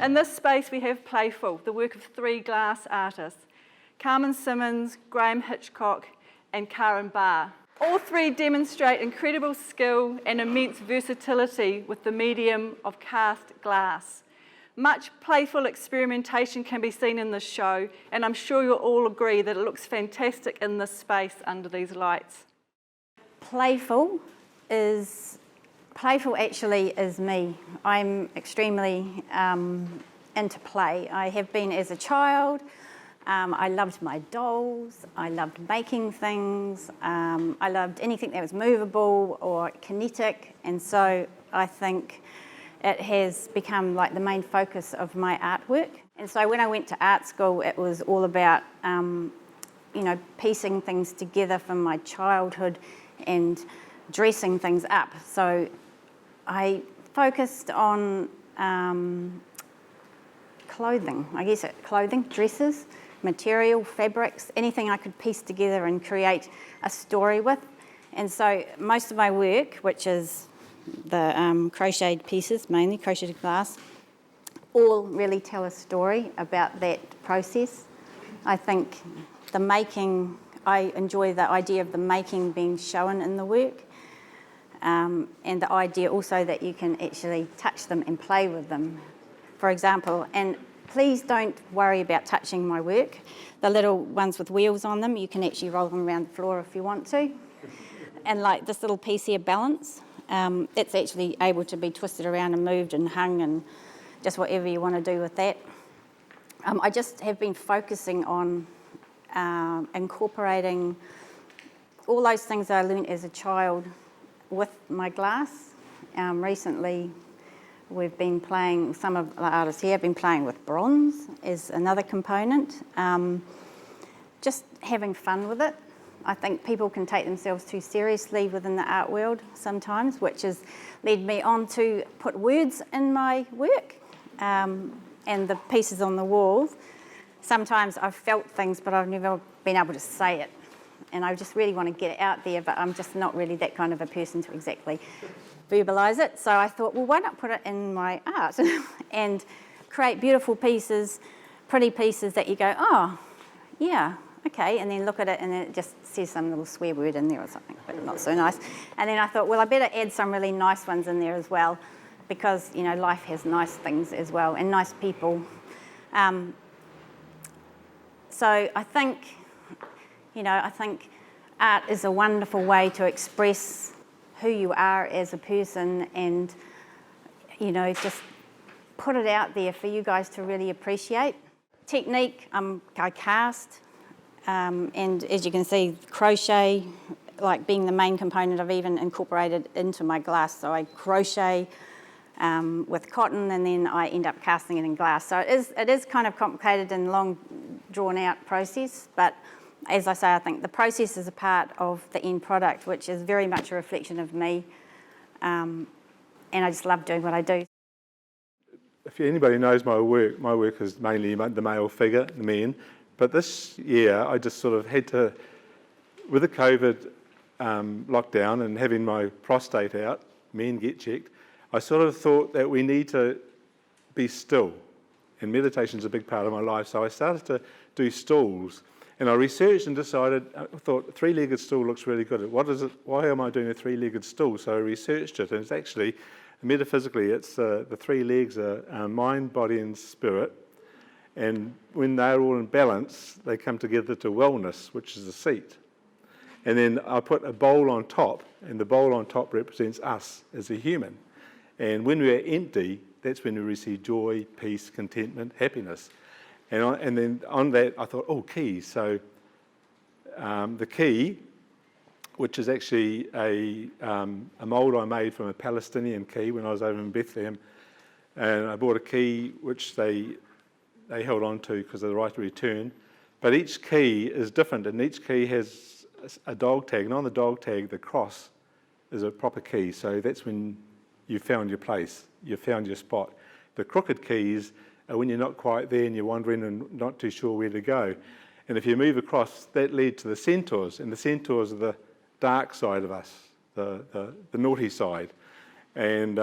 In this space we have Playful, the work of 3 glass artists, Carmen Simmonds, Graeme Hitchcock and Karin Barr. All 3 demonstrate incredible skill and immense versatility with the medium of cast glass. Much playful experimentation can be seen in this show, and I'm sure you'll all agree that it looks fantastic in this space under these lights. Playful actually is me. I'm extremely into play. I have been as a child. I loved my dolls. I loved making things. I loved anything that was movable or kinetic, and so I think it has become like the main focus of my artwork. And so when I went to art school, it was all about piecing things together from my childhood and dressing things up. So I focused on clothing, dresses, material, fabrics, anything I could piece together and create a story with. And so most of my work, which is the crocheted pieces, mainly crocheted glass, all really tell a story about that process. I think the making, I enjoy the idea of the making being shown in the work, and the idea also that you can actually touch them and play with them. For example, and please don't worry about touching my work. The little ones with wheels on them, you can actually roll them around the floor if you want to. And like this little piece here, balance, it's actually able to be twisted around and moved and hung and just whatever you want to do with that. I just have been focusing on incorporating all those things that I learned as a child with my glass. Recently, we've been playing, some of the artists here have been playing with bronze as another component. Just having fun with it. I think people can take themselves too seriously within the art world sometimes, which has led me on to put words in my work. And the pieces on the walls, sometimes I've felt things, but I've never been able to say it. And I just really want to get it out there, but I'm just not really that kind of a person to exactly verbalise it. So I thought, well, why not put it in my art and create beautiful pieces, pretty pieces that you go, oh, yeah, okay, and then look at it and it just says some little swear word in there or something, but not so nice. And then I thought, well, I better add some really nice ones in there as well, because, you know, life has nice things as well and nice people. So I think art is a wonderful way to express who you are as a person and, you know, just put it out there for you guys to really appreciate. Technique, I cast, and as you can see, crochet, like being the main component, I've even incorporated into my glass. So I crochet with cotton and then I end up casting it in glass. So it is kind of complicated and long drawn out process, but as I say, I think the process is a part of the end product, which is very much a reflection of me, and I just love doing what I do. If anybody knows my work is mainly the male figure, the men, but this year I just sort of had to, with the COVID lockdown and having my prostate out, men get checked, I sort of thought that we need to be still, and meditation's a big part of my life, so I started to do stools. And I researched and decided, I thought a 3-legged stool looks really good. What is it? Why am I doing a 3-legged stool? So I researched it, and it's actually, metaphysically, it's the 3 legs are mind, body, and spirit. And when they're all in balance, they come together to wellness, which is a seat. And then I put a bowl on top, and the bowl on top represents us as a human. And when we're empty, that's when we receive joy, peace, contentment, happiness. And then on that, I thought, oh, keys. So the key, which is actually a mould I made from a Palestinian key when I was over in Bethlehem, and I bought a key which they held on to because of the right to return. But each key is different, and each key has a dog tag, and on the dog tag, the cross is a proper key. So that's when you found your place, you found your spot. The crooked keys when you're not quite there and you're wandering and not too sure where to go. And if you move across, that led to the centaurs, and the centaurs are the dark side of us, the naughty side. And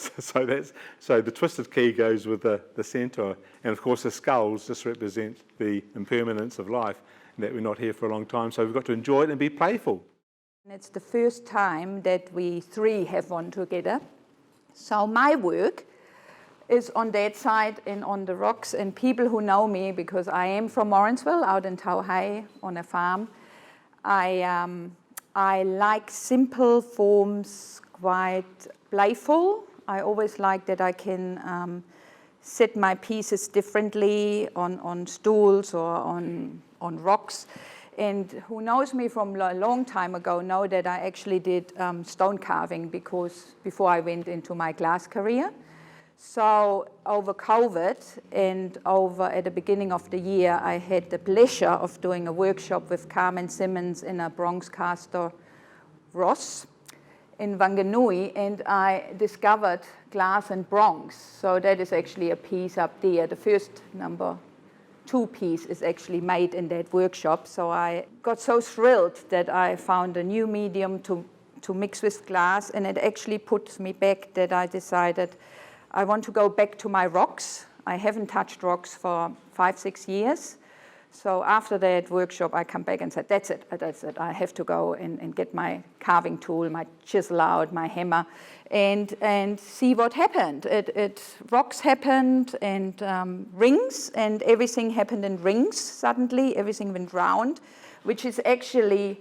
so the twisted key goes with the centre, and of course the skulls just represent the impermanence of life, and that we're not here for a long time. So we've got to enjoy it and be playful. It's the first time that we three have one together. So my work is on that side and on the rocks, and people who know me, because I am from Morrinsville, out in Tauhei on a farm, I like simple forms, quite playful. I always like that I can set my pieces differently on stools or on rocks. And who knows me from a long time ago know that I actually did stone carving before I went into my glass career. So over COVID and over at the beginning of the year, I had the pleasure of doing a workshop with Carmen Simmonds in a bronze caster Ross in Whanganui, and I discovered glass and bronze. So that is actually a piece up there. The first number 2 piece is actually made in that workshop. So I got so thrilled that I found a new medium to mix with glass, and it actually puts me back that I decided I want to go back to my rocks. I haven't touched rocks for 5-6 years. So after that workshop, I come back and said, that's it. I have to go and get my carving tool, my chisel out, my hammer, and see what happened. Rocks happened, and rings, and everything happened in rings suddenly. Everything went round, which is actually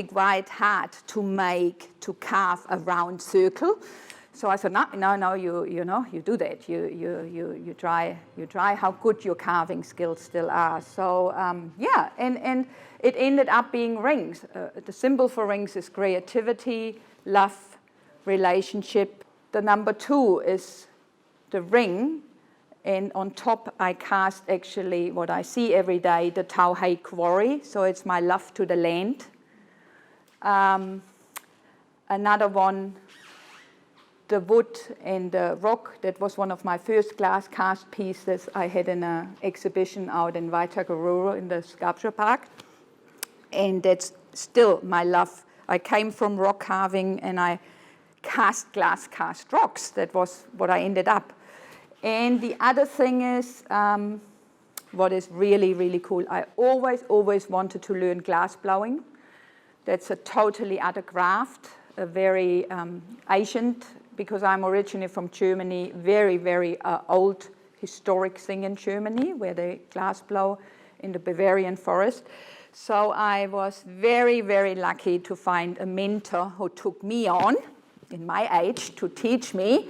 quite hard to carve a round circle. So I said, no, you do that. You try how good your carving skills still are. So and it ended up being rings. The symbol for rings is creativity, love, relationship. The number 2 is the ring, and on top I cast actually what I see every day, the Tauhei quarry. So it's my love to the land. Another one, the wood and the rock. That was one of my first glass cast pieces I had in an exhibition out in Waikanae in the sculpture park. And that's still my love. I came from rock carving and I cast rocks. That was what I ended up. And the other thing is, what is really, really cool, I always wanted to learn glass blowing. That's a totally other craft, a very ancient, because I'm originally from Germany, very, very old historic thing in Germany, where they glass blow in the Bavarian forest. So I was very, very lucky to find a mentor who took me on, in my age, to teach me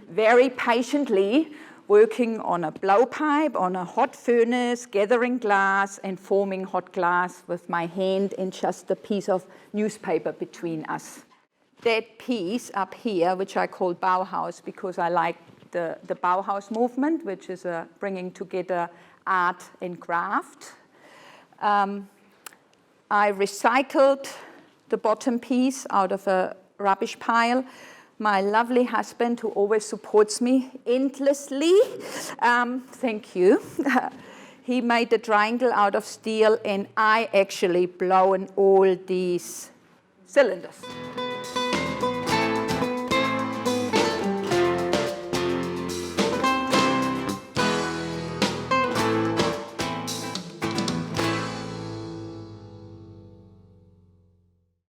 very patiently, working on a blowpipe, on a hot furnace, gathering glass and forming hot glass with my hand and just a piece of newspaper between us. That piece up here, which I call Bauhaus, because I like the Bauhaus movement, which is bringing together art and craft. I recycled the bottom piece out of a rubbish pile. My lovely husband, who always supports me endlessly, thank you. He made the triangle out of steel, and I actually blown all these cylinders.